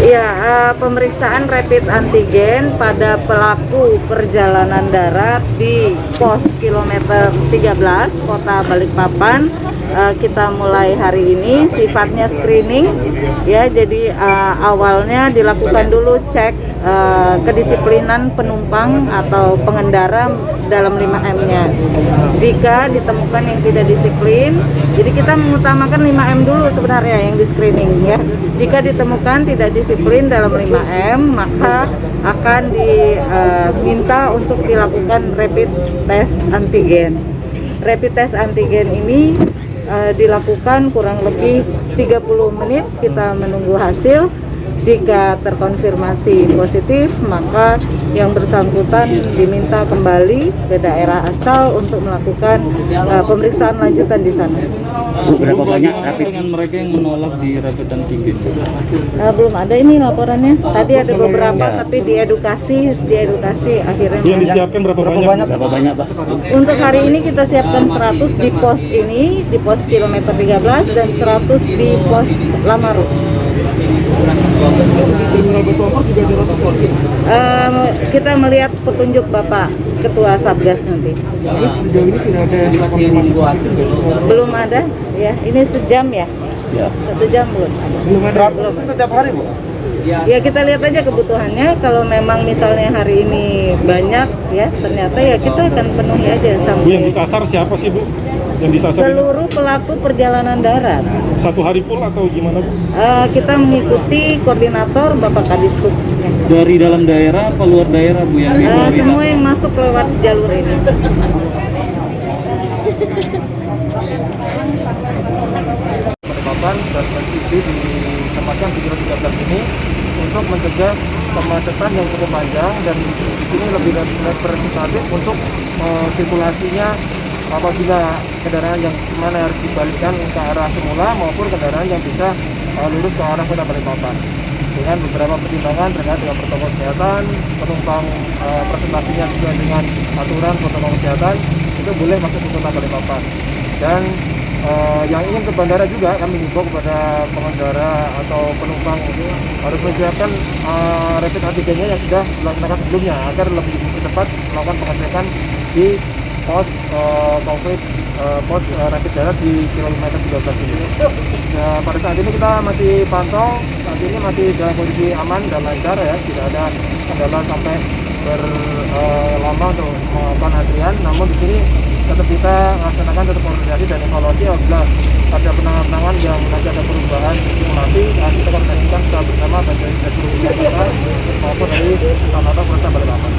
Iya, pemeriksaan rapid antigen pada pelaku perjalanan darat di pos kilometer 13 Kota Balikpapan. Kita mulai hari ini sifatnya screening ya, jadi awalnya dilakukan dulu cek kedisiplinan penumpang atau pengendara dalam 5M-nya. Jika ditemukan yang tidak disiplin, jadi kita mengutamakan 5M dulu sebenarnya yang di screening ya. Jika ditemukan tidak disiplin dalam 5M, maka akan diminta untuk dilakukan rapid test antigen. Rapid test antigen ini dilakukan kurang lebih 30 menit, kita menunggu hasil. Jika terkonfirmasi positif, maka yang bersangkutan diminta kembali ke daerah asal untuk melakukan pemeriksaan lanjutan di sana. Berapa banyak rapid dengan mereka yang menolak di rapid antigen? Belum ada ini laporannya. Tadi ada beberapa, tapi diedukasi akhirnya. Yang disiapkan berapa banyak? Berapa banyak, Pak? Untuk hari ini kita siapkan 100 di pos ini, di pos kilometer 13 dan 100 di pos Lamaru. Kita melihat petunjuk Bapak Ketua Satgas nanti. Sejauh ini tidak ada yang dikonfirmasi. Belum ada, ya. Ini sejam ya? Ya. 1 jam belum ada. Belum ada. 100 itu tiap hari, Bu? Ya kita lihat aja kebutuhannya. Kalau memang misalnya hari ini banyak ya, ternyata ya kita akan penuhi aja Bu, sampai yang disasar siapa sih, Bu? Yang disasar ini? seluruh pelaku perjalanan darat. Satu hari full atau gimana, Bu? Kita mengikuti koordinator Bapak Kadishub. Dari dalam daerah apa luar daerah, Bu, yang diprioritas? Semua yang masuk lewat jalur ini. Balikpapan dan PCD ditempatkan di kilo 13 ini untuk mencegah kemacetan yang cukup panjang, dan di sini lebih representatif untuk sirkulasinya apabila kendaraan yang mana harus dibalikkan ke arah semula maupun kendaraan yang bisa lurus ke arah Kota Balikpapan dengan beberapa pertimbangan terkait dengan protokol kesehatan. Penumpang presentasinya sesuai dengan aturan protokol kesehatan itu boleh masuk ke Kota Balikpapan, dan yang ingin ke bandara juga kami himbau kepada pengendara atau penumpang harus menyiapkan rapid antigennya yang sudah dilaksanakan sebelumnya agar lebih cepat melakukan pengecekan di pos COVID pos rapid darat di kilometer 13 ini. Pada saat ini kita masih pantau, saat ini masih dalam kondisi aman dan lancar ya, tidak ada kendala sampai berlama untuk melakukan antrian. Namun di sini tetap kita laksanakan tetap koordinasi dan evaluasi apabila ada penanganan yang nanti ada perubahan simulasi, kita koordinasikan secara bersama baik dari Direktur maupun dari Kantor Polresta Balikpapan.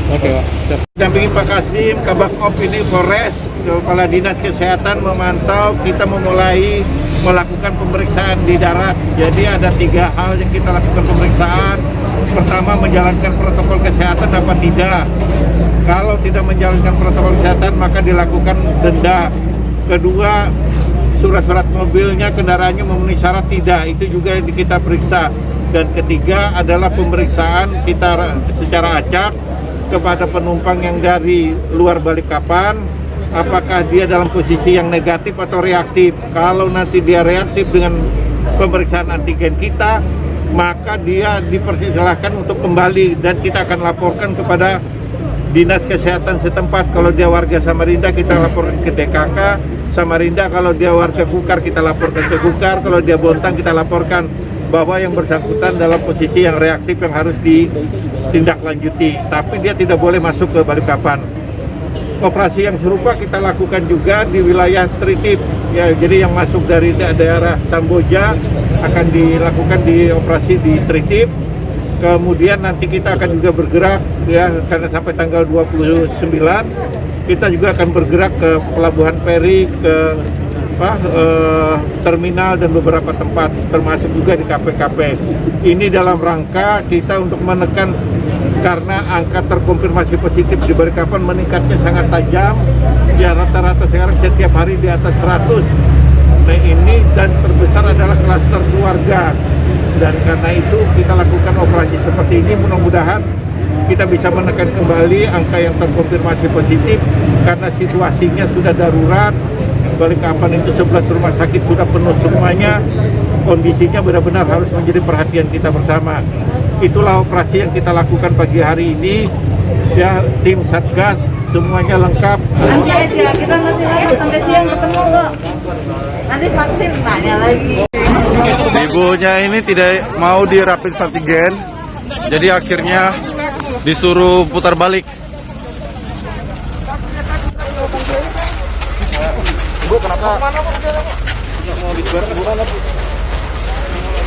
Oke, Pak. Siap. Dampingi Pak Kasdim, Kabakop ini Polres, Kepala Dinas Kesehatan memantau. Kita memulai melakukan pemeriksaan di darat. Jadi ada 3 hal yang kita lakukan pemeriksaan. Pertama, menjalankan protokol kesehatan apa tidak. Kalau tidak menjalankan protokol kesehatan maka dilakukan denda. Kedua, surat-surat mobilnya, kendaraannya memenuhi syarat tidak, itu juga yang kita periksa. Dan ketiga adalah pemeriksaan kita secara acak kepada penumpang yang dari luar Balikpapan, apakah dia dalam posisi yang negatif atau reaktif. Kalau nanti dia reaktif dengan pemeriksaan antigen kita, maka dia dipersilahkan untuk kembali dan kita akan laporkan kepada Dinas Kesehatan setempat. Kalau dia warga Samarinda, kita laporkan ke DKK Samarinda. Kalau dia warga Gukar, kita laporkan ke Gukar. Kalau dia Bontang, kita laporkan bahwa yang bersangkutan dalam posisi yang reaktif yang harus ditindaklanjuti, tapi dia tidak boleh masuk ke Balikpapan. Operasi yang serupa kita lakukan juga di wilayah Tritip ya, jadi yang masuk dari daerah Samboja akan dilakukan di operasi di Tritip. Kemudian nanti kita akan juga bergerak ya, karena sampai tanggal 29 kita juga akan bergerak ke Pelabuhan Peri, ke terminal dan beberapa tempat, termasuk juga di KP-KP. Ini dalam rangka kita untuk menekan, karena angka terkonfirmasi positif di Balikpapan meningkatnya sangat tajam. Ya, rata-rata sekarang setiap hari di atas 100. Nah ini, dan terbesar adalah klaster keluarga. Dan karena itu kita lakukan operasi seperti ini, mudah-mudahan kita bisa menekan kembali angka yang terkonfirmasi positif, karena situasinya sudah darurat. Balikpapan itu 11 rumah sakit sudah penuh semuanya. kondisinya benar-benar harus menjadi perhatian kita bersama. Itulah operasi yang kita lakukan pagi hari ini. Ya, tim Satgas semuanya lengkap. Nanti aja kita masih lama sampai siang ketemu kok. Nanti vaksin tanya lagi. Ibunya ini tidak mau di rapid antigen, jadi akhirnya disuruh putar balik. Ibu kenapa?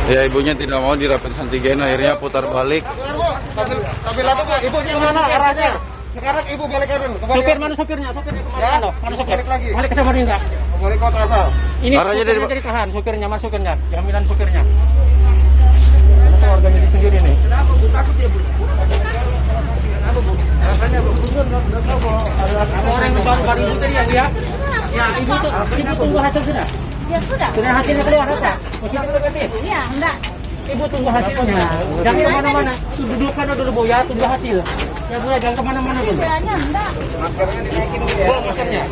Ya, ibunya tidak mau di rapid antigen, akhirnya putar balik. Tapi lalu ibu gimana arahnya? Sekarang ibu balik kanan. Sopir mana sopirnya? Sopirnya kemana? Mana sopir? Balik lagi. Balik ke Samarinda. Balik kota asal. Ini Arahnya sopirnya dari- dari Kahan, sopirnya, masukirnya, jaminan sopirnya. Itu warga medis sendiri nih. Orang yang baru itu tadi ya, Bu ya? Ya, ibu tunggu hasil sudah. Ya sudah. Sudah hasilnya keluar apa? Positif atau negatif? Iya, enggak. Ibu tunggu hasilnya. Jangan kemana-mana. Duduk sana dulu, Bu ya, tunggu hasil. Ya Bu, jangan kemana-mana dulu. Bilangnya enggak. Bu, maskernya.